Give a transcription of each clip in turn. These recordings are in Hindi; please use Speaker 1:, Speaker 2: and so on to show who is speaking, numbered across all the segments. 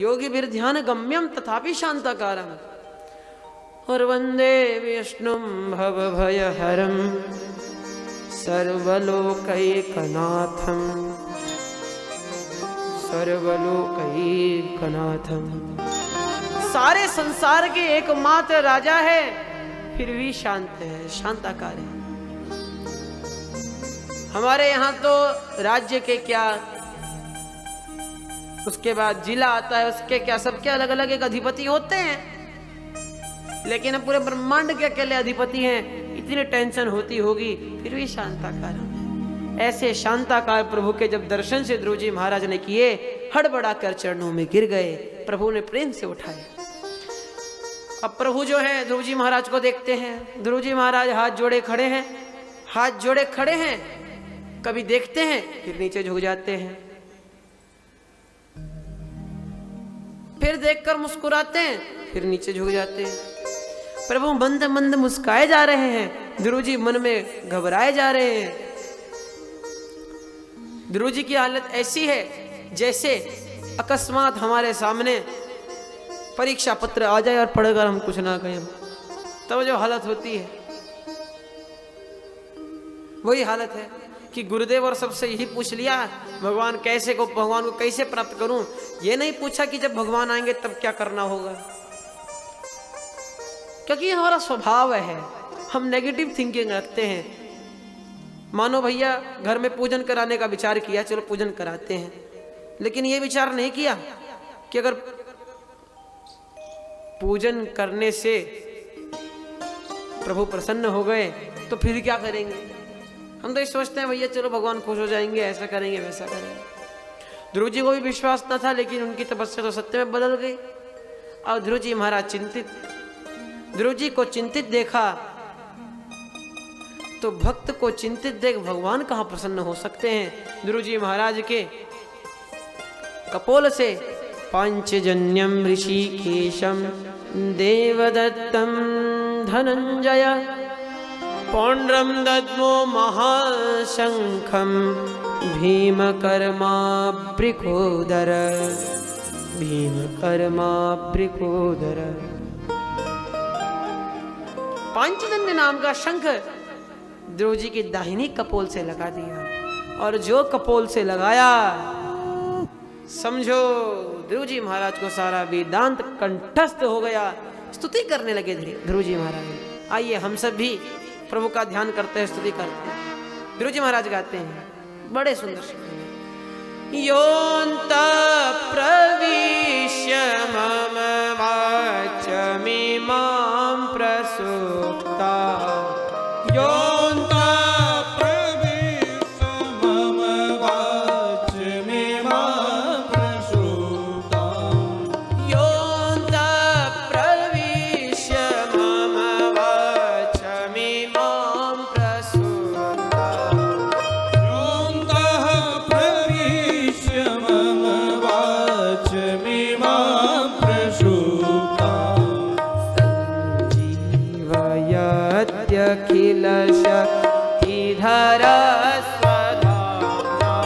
Speaker 1: योगी भी ध्यान गम्यम तथापि शांताकारम। और वंदे विष्णुम भवभयहरम सर्वलोकैकनाथम सर्वलोकैकनाथम। सारे संसार के एकमात्र राजा है, फिर भी शांत है, शांताकार है। हमारे यहाँ तो राज्य के क्या, उसके बाद जिला आता है, उसके क्या, सबके अलग अलग एक अधिपति होते हैं, लेकिन अब पूरे ब्रह्मांड के अकेले अधिपति हैं। इतनी टेंशन होती होगी, फिर भी शांताकार है। ऐसे शांताकार प्रभु के जब दर्शन से ध्रुव जी महाराज ने किए, हड़बड़ाकर चरणों में गिर गए। प्रभु ने प्रेम से उठाया। अब प्रभु जो है ध्रुव जी महाराज को देखते हैं। ध्रुव जी महाराज हाथ जोड़े खड़े हैं, हाथ जोड़े खड़े हैं। कभी देखते हैं, फिर नीचे झुक जाते हैं, फिर देखकर मुस्कुराते हैं, फिर नीचे झुक जाते हैं। प्रभु मंद मंद मुस्काए जा रहे हैं, ध्रुव जी मन में घबराए जा रहे हैं। ध्रुव जी की हालत ऐसी है जैसे अकस्मात हमारे सामने परीक्षा पत्र आ जाए और पढ़कर हम कुछ ना कहें, तब जो हालत होती है वही हालत है कि गुरुदेव और सबसे यही पूछ लिया, भगवान को कैसे प्राप्त करूं। ये नहीं पूछा कि जब भगवान आएंगे तब क्या करना होगा, क्योंकि हमारा स्वभाव है, हम नेगेटिव थिंकिंग रखते हैं। मानो भैया घर में पूजन कराने का विचार किया, चलो पूजन कराते हैं, लेकिन ये विचार नहीं किया कि अगर पूजन करने से प्रभु प्रसन्न हो गए तो फिर क्या करेंगे। हम तो ये सोचते हैं भैया चलो भगवान खुश हो जाएंगे, ऐसा करेंगे वैसा करेंगे। ध्रुव जी को भी विश्वास न था, लेकिन उनकी तपस्या तो सत्य में बदल गई। और ध्रुव जी महाराज ध्रुव जी को चिंतित देखा तो भक्त को चिंतित देख भगवान कहां प्रसन्न हो सकते हैं। ध्रुव जी महाराज के कपोल से पांचजन्यम ऋषिकेशम देवदत्तम धनंजय पौंड्रम दद्मो महाशंखम भीमकर्माभ्रिकोदर भीमकर्माभ्रिकोदर। पांचजन्य नाम का शंख ध्रुव जी की दाहिनी कपोल से लगा दिया, और जो कपोल से लगाया समझो ध्रुव जी महाराज को सारा वेदांत कंठस्थ हो गया। स्तुति करने लगे ध्रुव जी महाराज। आइए हम सब भी प्रभु का ध्यान करते हैं, स्तुति करते हैं। ध्रुव जी महाराज गाते हैं बड़े सुंदर शब्द, योऽन्त प्रविश्य मम वाचमिमां प्रसुप्ता योऽन्त प्रविश्य मम वाचमिमां प्रसुप्ता योऽन्त प्रविश्य मम वाचमिमां प्रसुप्ता योऽन्त प्रविश्य मम वाचमिमां प्रसुप्ता संजीवयत्यखिल शक्तिधर स्वधाम्ना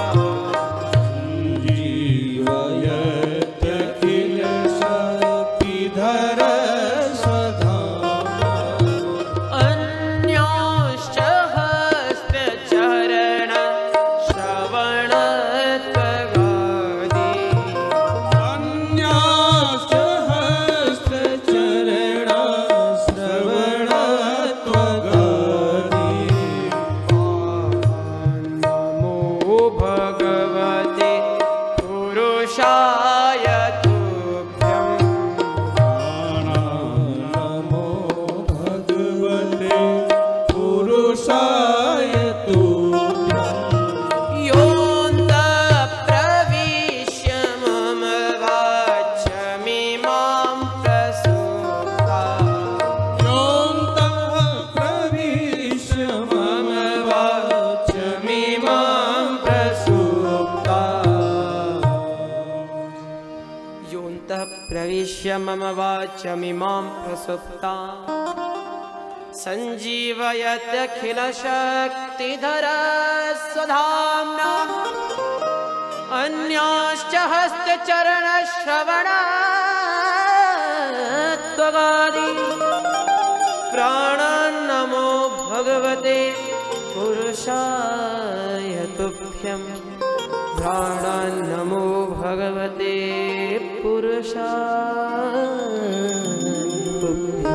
Speaker 1: संजीवयत्यखिल शक्तिधर स्वधाम्ना अन्योश्च हस्तचरण श्रवणत्वगादि अन्योश्च हस्तचरण श्रवणत्वगादि। नमो भगवते पुरुषाय तुभ्यं
Speaker 2: नमो भगवते पुरुषाय तुभ्यं
Speaker 1: योऽन्त प्रविश्य मम वाचमिमां प्रसुप्ता
Speaker 2: योऽन्तः प्रविश्य मम वाचमिमां
Speaker 1: प्रसुप्ता योऽन्तः प्रविश्य मम वाचमिमां प्रसुप्ता संजीवयत्यखिल शक्तिधर स्वधाम्ना अन्याश्च हस्तचरण श्रवण त्वगादि प्राणान् नमो भगवते पुरुषाय तुभ्यं प्राणान् नमो भगवते पुरुषाय तुभ्यं।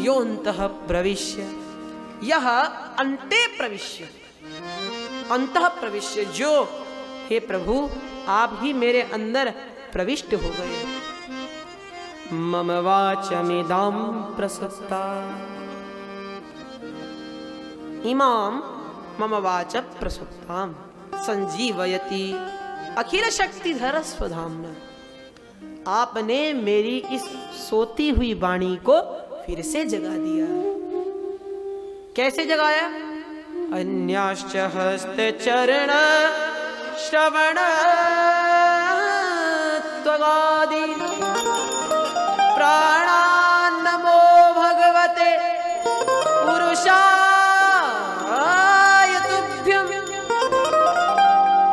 Speaker 1: योऽन्तः प्रविश्य यह अन्ते प्रविश्य, अंतः प्रविश्य, जो हे प्रभु आप ही मेरे अंदर प्रविष्ट हो गए। मम वाचमिदां प्रसुप्ता इमां मम वाच प्रसुप्तां संजीवयति अखिल शक्तिधर स्वधाम्ना। आपने मेरी इस सोती हुई वाणी को फिर से जगा दिया। कैसे जगाया? अन्याश्च हस्तचरण श्रवण त्वगादि प्राणान् नमो भगवते पुरुषाय तुभ्यं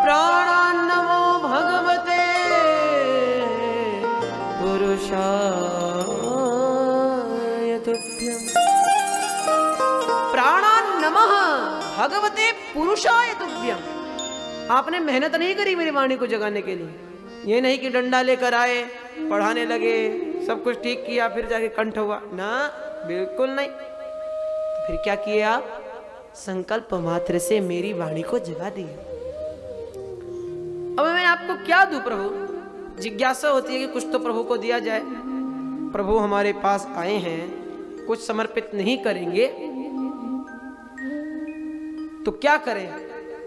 Speaker 1: प्राणान् नमो भगवते पुरुषाय तुभ्यं प्राणान् नमः भगवते पुरुषाय तुभ्यं। आपने मेहनत नहीं करी मेरी वाणी को जगाने के लिए। ये नहीं कि डंडा लेकर आए, पढ़ाने लगे, सब कुछ ठीक किया, फिर जाके कंठ हुआ ना, बिल्कुल नहीं। तो फिर क्या किए आप? संकल्प मात्र से मेरी वाणी को जगा दी। अब मैं आपको क्या दूं प्रभु? जिज्ञासा होती है कि कुछ तो प्रभु को दिया जाए। प्रभु हमारे पास आए हैं, कुछ समर्पित नहीं करेंगे तो क्या करें?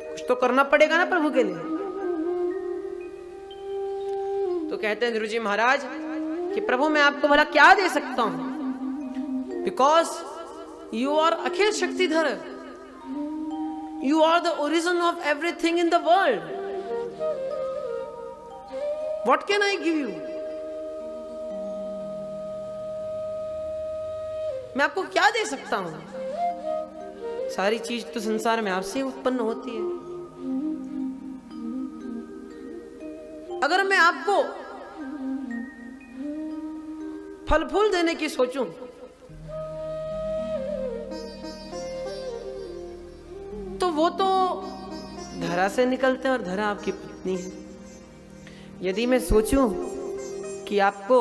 Speaker 1: कुछ तो करना पड़ेगा ना प्रभु के लिए। तो कहते हैं गुरुजी महाराज कि प्रभु मैं आपको भला क्या दे सकता हूं? बिकॉज यू आर अखिल शक्तिधर, you are the origin of everything in the world. What can I give you? मैं आपको क्या दे सकता हूं? सारी चीज तो संसार में आपसे उत्पन्न होती है। अगर मैं आपको फल फूल देने की सोचूं तो वो तो धरा से निकलते हैं और धरा आपकी पत्नी है। यदि मैं सोचूं कि आपको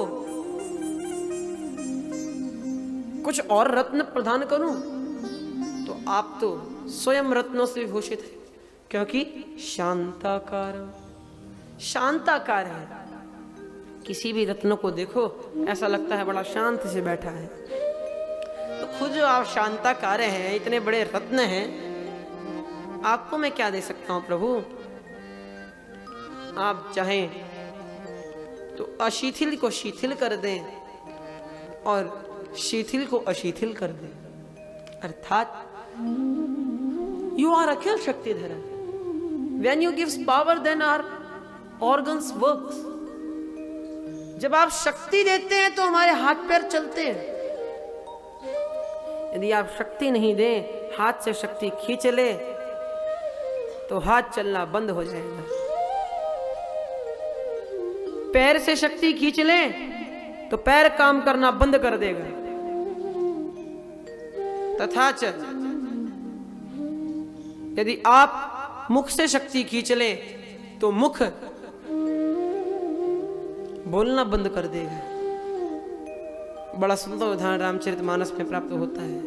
Speaker 1: कुछ और रत्न प्रदान करूं तो आप तो स्वयं रत्नों से विभूषित है, क्योंकि शांताकार शांताकार है। किसी भी रत्न को देखो ऐसा लगता है बड़ा शांत से बैठा है। तो खुद जो आप शांताकार हैं, इतने बड़े रत्न हैं, आपको मैं क्या दे सकता हूं प्रभु? आप चाहें तो अशिथिल को शिथिल कर दें और शिथिल को अशिथिल कर दें। अर्थात यू आर अखिल शक्तिधर। When you gives power then our organs works. जब आप शक्ति देते हैं तो हमारे हाथ पैर चलते हैं। यदि आप शक्ति नहीं दें, हाथ से शक्ति खींच ले तो हाथ चलना बंद हो जाएगा। पैर से शक्ति खींच ले तो पैर काम करना बंद कर देगा। तथा च यदि आप मुख से शक्ति खींच ले तो मुख बोलना बंद कर देगा। बड़ा सुंदर उदाहरण रामचरितमानस में प्राप्त होता है।